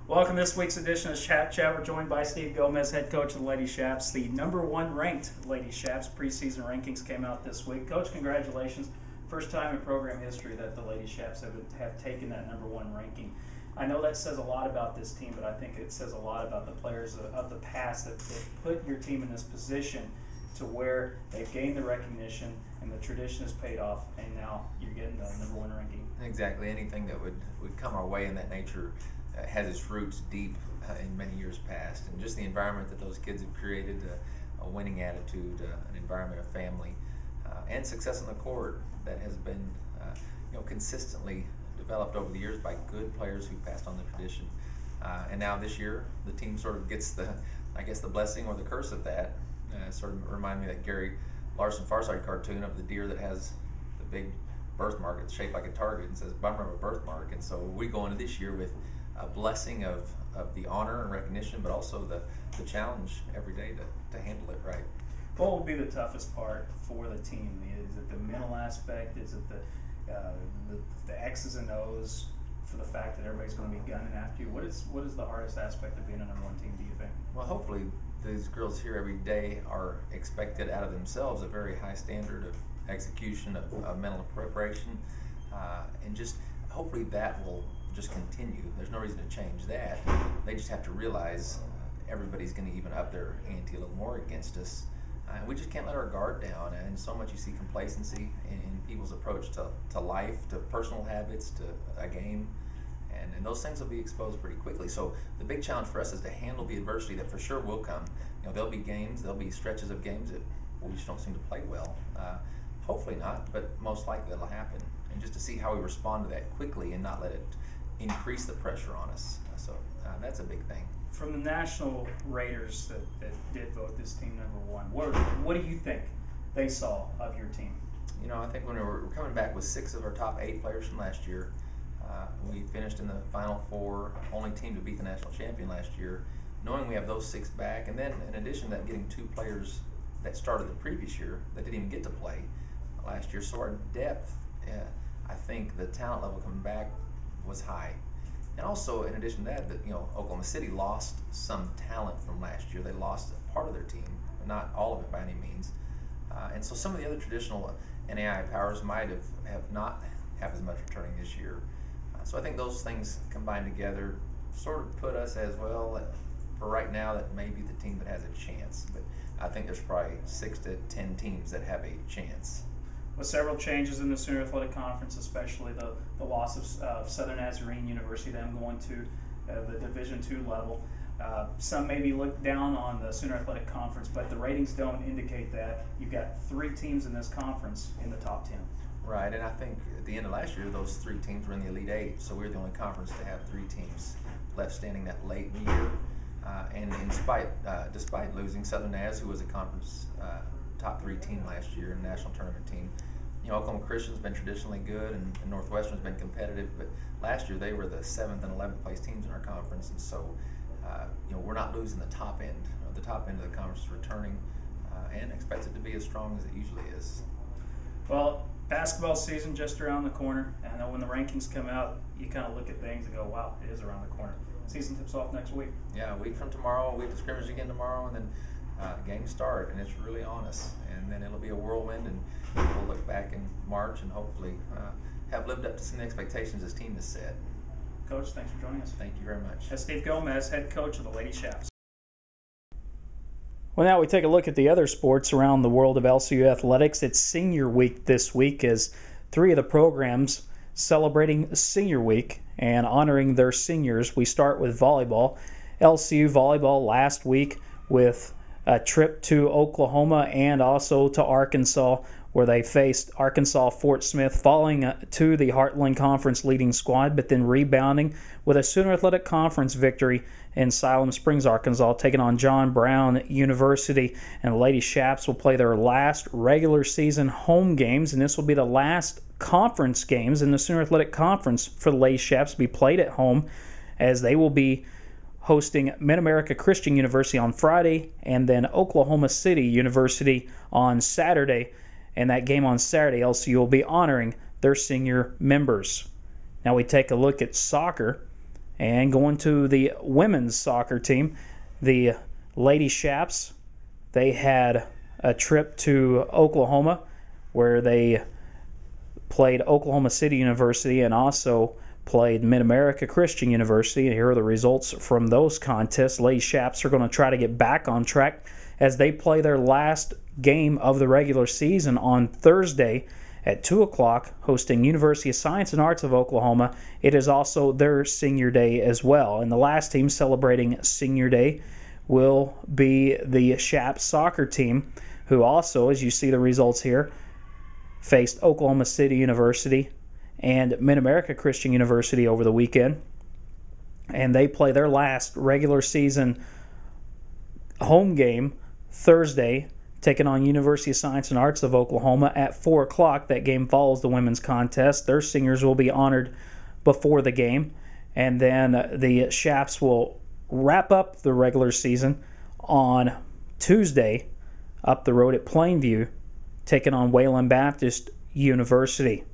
Welcome to this week's edition of ChapChat. We're joined by Steve Gomez, head coach of the Lady Chaps. The number one ranked Lady Chaps preseason rankings came out this week. Coach, congratulations. First time in program history that the Lady Chaps have taken that number one ranking. I know that says a lot about this team, but I think it says a lot about the players of the past that put your team in this position to where they've gained the recognition and the tradition has paid off, and now you're getting the number one ranking. Exactly. Anything that would come our way in that nature has its roots deep in many years past, and just the environment that those kids have created, a winning attitude, an environment of family, and success on the court that has been consistently developed over the years by good players who passed on the tradition. And now this year, the team sort of gets the blessing or the curse of that. Sort of remind me of that Gary Larson Farside cartoon of the deer that has the big birthmark. It's shaped like a target and says "bummer of a birthmark." And so we go into this year with a blessing of the honor and recognition, but also the challenge every day to handle it right. What will be the toughest part for the team? Is it the mental aspect? Is it the X's and O's for the fact that everybody's going to be gunning after you? What is the hardest aspect of being a number one team, do you think? Well, hopefully these girls here every day are expected out of themselves a very high standard of execution, of mental preparation, and just hopefully that will just continue. There's no reason to change that. They just have to realize everybody's going to even up their ante a little more against us. We just can't let our guard down, and so much you see complacency in people's approach to life, to personal habits, to a game, and those things will be exposed pretty quickly. So the big challenge for us is to handle the adversity that for sure will come. There'll be games, there'll be stretches of games that we just don't seem to play well. Hopefully not, but most likely that'll happen. And just to see how we respond to that quickly and not let it increase the pressure on us. So that's a big thing. From the national raters that did vote this team number one, what do you think they saw of your team? I think when we're coming back with 6 of our top 8 players from last year, we finished in the Final Four, only team to beat the national champion last year. Knowing we have those 6 back, and then in addition to that, getting 2 players that started the previous year that didn't even get to play last year. So our depth, I think the talent level coming back was high. And also, in addition to that, Oklahoma City lost some talent from last year. They lost a part of their team, but not all of it by any means. And so some of the other traditional NAI powers might have not have as much returning this year. So I think those things combined together sort of put us as well, for right now, that may be the team that has a chance. But I think there's probably 6 to 10 teams that have a chance. With several changes in the Sooner Athletic Conference, especially the loss of Southern Nazarene University, them going to the Division II level. Some maybe look down on the Sooner Athletic Conference, but the ratings don't indicate that. You've got 3 teams in this conference in the top 10. Right, and I think at the end of last year, those 3 teams were in the Elite 8, so we were the only conference to have 3 teams left standing that late in the year. And despite losing Southern Naz, who was a conference top 3 team last year and national tournament team, Oklahoma Christian's been traditionally good, and Northwestern's been competitive, but last year they were the 7th and 11th place teams in our conference, and so we're not losing the top end. The top end of the conference is returning and expected to be as strong as it usually is. Well, basketball season just around the corner. I know when the rankings come out, you kind of look at things and go, wow, it is around the corner. Season tips off next week. Yeah, a week from tomorrow, a week of scrimmage again tomorrow, and then games start, and it's really on us. And then it'll be a whirlwind, and we'll look back in March and hopefully have lived up to some of the expectations this team has set. Coach, thanks for joining us. Thank you very much. That's Steve Gomez, head coach of the Lady Chaps. Well, now we take a look at the other sports around the world of LCU athletics. It's Senior Week this week as 3 of the programs celebrating Senior Week and honoring their seniors. We start with volleyball. LCU volleyball last week with a trip to Oklahoma and also to Arkansas, where they faced Arkansas Fort Smith, falling to the Heartland Conference leading squad, but then rebounding with a Sooner Athletic Conference victory in Siloam Springs, Arkansas, taking on John Brown University. And the Lady Chaps will play their last regular season home games, and this will be the last conference games in the Sooner Athletic Conference for the Lady Chaps to be played at home, as they will be hosting Mid-America Christian University on Friday and then Oklahoma City University on Saturday. And that game on Saturday, LCU will be honoring their senior members. Now we take a look at soccer. And going to the women's soccer team, the Lady Shaps, they had a trip to Oklahoma where they played Oklahoma City University and also played Mid-America Christian University. And here are the results from those contests. Lady Shaps are going to try to get back on track as they play their last game of the regular season on Thursday at 2 o'clock, hosting University of Science and Arts of Oklahoma. It is also their senior day as well. And the last team celebrating senior day will be the Shaps soccer team, who also, as you see the results here, faced Oklahoma City University and Mid-America Christian University over the weekend. And they play their last regular season home game Thursday, taking on University of Science and Arts of Oklahoma at 4 o'clock. That game follows the women's contest. Their seniors will be honored before the game. And then the Shaps will wrap up the regular season on Tuesday up the road at Plainview, taking on Wayland Baptist University.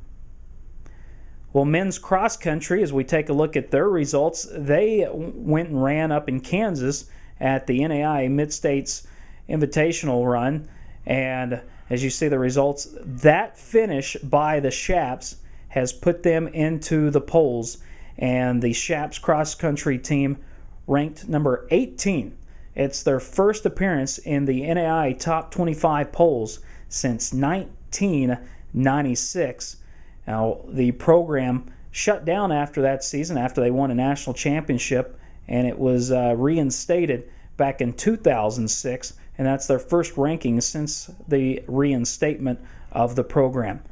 Well, men's cross country, as we take a look at their results, they went and ran up in Kansas at the NAI Mid-States Invitational Run. And as you see the results, that finish by the Shaps has put them into the polls. And the Shaps cross country team ranked number 18. It's their first appearance in the NAI Top 25 polls since 1996. Now, the program shut down after that season, after they won a national championship, and it was reinstated back in 2006, and that's their first ranking since the reinstatement of the program.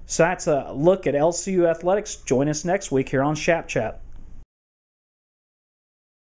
So that's a look at LCU athletics. Join us next week here on ChapChat.